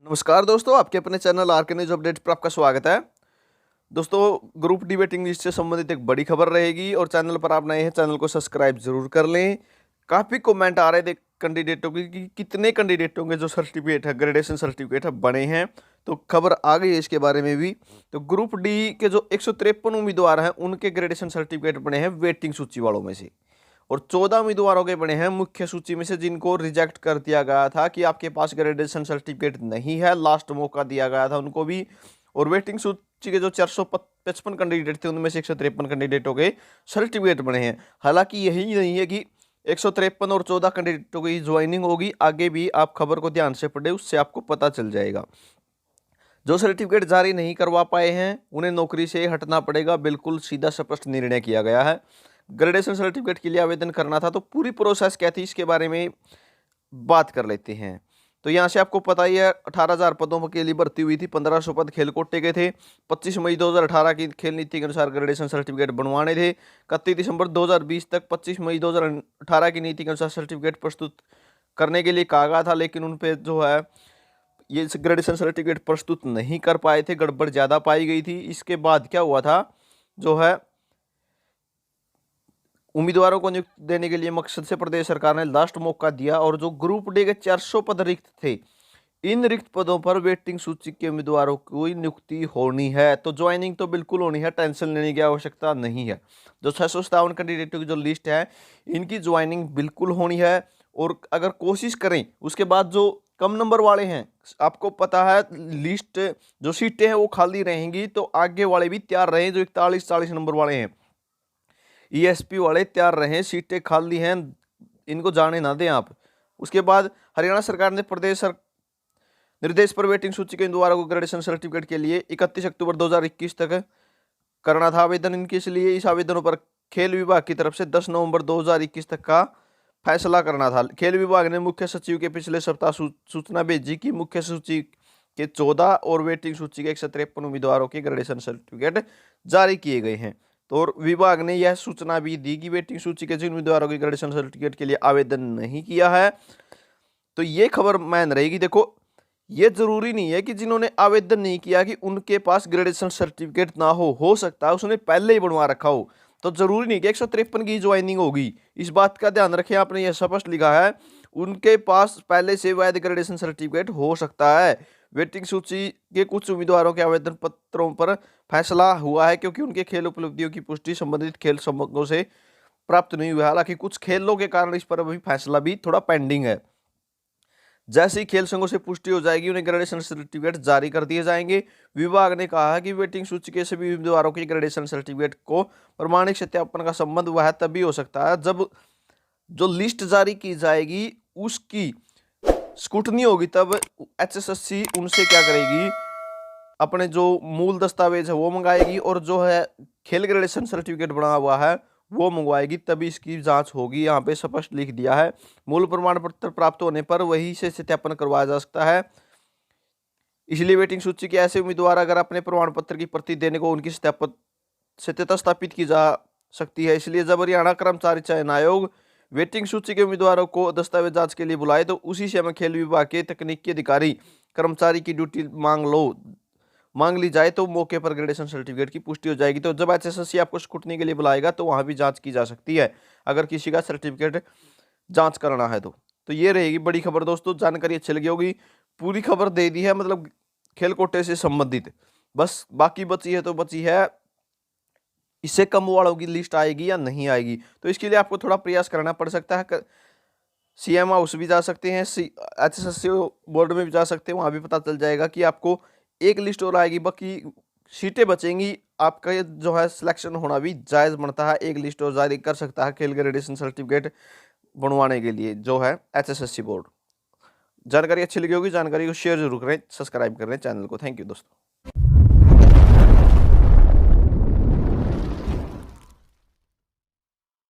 नमस्कार दोस्तों, आपके अपने चैनल आरके न्यूज अपडेट पर आपका स्वागत है। दोस्तों, ग्रुप डी वेटिंग लिस्ट से संबंधित एक बड़ी खबर रहेगी और चैनल पर आप नए हैं, चैनल को सब्सक्राइब जरूर कर लें। काफ़ी कमेंट आ रहे थे कैंडिडेटों की कि कितने कैंडिडेटों के जो सर्टिफिकेट है, ग्रेडेशन सर्टिफिकेट है, बने हैं। तो खबर आ गई है इसके बारे में भी। तो ग्रुप डी के जो 153 उम्मीदवार हैं, उनके ग्रेडेशन सर्टिफिकेट बने हैं वेटिंग सूची वालों में से, और 14 उम्मीदवारों के बने हैं मुख्य सूची में से, जिनको रिजेक्ट कर दिया गया था कि आपके पास ग्रेडेशन सर्टिफिकेट नहीं है। लास्ट मौका दिया गया था उनको भी। और वेटिंग सूची के जो 455 कैंडिडेट थे, उनमें से 153 कैंडिडेटों के सर्टिफिकेट बने हैं। हालांकि यही नहीं है कि 153 और 14 कैंडिडेटों की ज्वाइनिंग होगी, आगे भी आप खबर को ध्यान से पढ़े, उससे आपको पता चल जाएगा। जो सर्टिफिकेट जारी नहीं करवा पाए हैं, उन्हें नौकरी से हटना पड़ेगा। बिल्कुल सीधा स्पष्ट निर्णय किया गया है। ग्रेडेशन सर्टिफिकेट के लिए आवेदन करना था, तो पूरी प्रोसेस क्या थी इसके बारे में बात कर लेते हैं। तो यहाँ से आपको पता ही है, 18,000 पदों के लिए भर्ती हुई थी। 1500 पद खेल कोटे के थे। 25 मई 2018 की खेल नीति के अनुसार ग्रेडेशन सर्टिफिकेट बनवाने थे। 31 दिसंबर 2020 तक 25 मई 2018 की नीति के अनुसार सर्टिफिकेट प्रस्तुत करने के लिए कहा गया था, लेकिन उन पे जो है ये ग्रेडेशन सर्टिफिकेट प्रस्तुत नहीं कर पाए थे। गड़बड़ ज़्यादा पाई गई थी। इसके बाद क्या हुआ था, जो है उम्मीदवारों को नियुक्ति देने के लिए मकसद से प्रदेश सरकार ने लास्ट मौका दिया, और जो ग्रुप डी के 400 पद रिक्त थे, इन रिक्त पदों पर वेटिंग सूची के उम्मीदवारों की नियुक्ति होनी है। तो ज्वाइनिंग तो बिल्कुल होनी है, टेंशन लेने की आवश्यकता नहीं है। जो 657 कैंडिडेटों की जो लिस्ट है, इनकी ज्वाइनिंग बिल्कुल होनी है। और अगर कोशिश करें, उसके बाद जो कम नंबर वाले हैं, आपको पता है लिस्ट जो सीटें हैं वो खाली रहेंगी, तो आगे वाले भी तैयार रहें। जो 41-40 नंबर वाले हैं, ईएसपी वाले तैयार रहें, सीटें खाली हैं, इनको जाने ना दें आप। उसके बाद हरियाणा सरकार ने प्रदेश निर्देश पर वेटिंग सूची के उम्मीदवारों को ग्रेडेशन सर्टिफिकेट के लिए 31 अक्टूबर 2021 तक करना था आवेदन इनके। इसलिए इस आवेदनों पर खेल विभाग की तरफ से 10 नवंबर 2021 तक का फैसला करना था। खेल विभाग ने मुख्य सचिव के पिछले सप्ताह सूचना भेजी कि मुख्य सूची के 14 और वेटिंग सूची के 153 उम्मीदवारों के ग्रेडेशन सर्टिफिकेट जारी किए गए हैं। तो और विभाग ने यह सूचना भी दी कि वेटिंग सूची के जिन उम्मीदवारों की ग्रेडेशन सर्टिफिकेट के लिए आवेदन नहीं किया है, तो ये खबर मान रहेगी। देखो, ये जरूरी नहीं है कि जिन्होंने आवेदन नहीं किया कि उनके पास ग्रेडेशन सर्टिफिकेट ना हो सकता है उसने पहले ही बनवा रखा हो। तो जरूरी नहीं कि 153 की ज्वाइनिंग होगी। इस बात का ध्यान रखें, आपने यह स्पष्ट लिखा है उनके पास पहले से वैध ग्रेडेशन सर्टिफिकेट हो सकता है। वेटिंग सूची के कुछ उम्मीदवारों के आवेदन पत्रों पर फैसला हुआ है, क्योंकि उनके खेल उपलब्धियों की पुष्टि संबंधित खेल संघों से प्राप्त नहीं हुआ। हालांकि कुछ खेलों के कारण इस पर अभी फैसला भी थोड़ा पेंडिंग है। जैसे ही खेल संघों से पुष्टि हो जाएगी, उन्हें ग्रेडेशन सर्टिफिकेट जारी कर दिए जाएंगे। विभाग ने कहा है कि वेटिंग सूची के सभी उम्मीदवारों के ग्रेडेशन सर्टिफिकेट को प्रमाणिक सत्यापन का संबंध वह तभी हो सकता है जब जो लिस्ट जारी की जाएगी उसकी स्क्रूटनी होगी। तब एचएसएससी उनसे क्या करेगी, अपने जो मूल दस्तावेज है वो मंगाएगी, और जो है खेल ग्रेडेशन सर्टिफिकेट बना हुआ है वो मंगवाएगी, तभी इसकी जांच होगी। यहाँ पे स्पष्ट लिख दिया है, मूल प्रमाण पत्र प्राप्त होने पर वही से सत्यापन करवाया जा सकता है। इसलिए वेटिंग सूची के ऐसे उम्मीदवार अगर अपने प्रमाण पत्र की प्रति देने को उनकी सत्यता स्थापित की जा सकती है। इसलिए जब हरियाणा कर्मचारी चयन आयोग वेटिंग सूची के उम्मीदवारों को दस्तावेज जांच के लिए बुलाए, तो उसी समय खेल विभाग के तकनीकी अधिकारी कर्मचारी की ड्यूटी मांग ली जाए, तो मौके पर ग्रेडेशन सर्टिफिकेट की पुष्टि हो जाएगी। तो जब एचएसएससी आपको स्क्रूटनी के लिए बुलाएगा, तो वहां भी जांच की जा सकती है अगर किसी का सर्टिफिकेट जांच करना है तो ये रहेगी बड़ी खबर। दोस्तों, जानकारी अच्छी लगी होगी, पूरी खबर दे दी है, मतलब खेल कोटे से संबंधित। बस बाकी बची है तो बची है, इससे कम वालों की लिस्ट आएगी या नहीं आएगी, तो इसके लिए आपको थोड़ा प्रयास करना पड़ सकता है। सीएम हाउस भी जा सकते हैं, एचएसएससी बोर्ड में भी जा सकते हैं, वहां भी पता चल जाएगा कि आपको एक लिस्ट और आएगी, बाकी सीटें बचेंगी। आपका ये जो है सिलेक्शन होना भी जायज़ बनता है। एक लिस्ट और जारी कर सकता है खेल ग्रेडेशन सर्टिफिकेट बनवाने के लिए जो है एचएसएससी बोर्ड। जानकारी अच्छी लगी होगी, जानकारी को शेयर जरूर करें, सब्सक्राइब करें चैनल को। थैंक यू दोस्तों।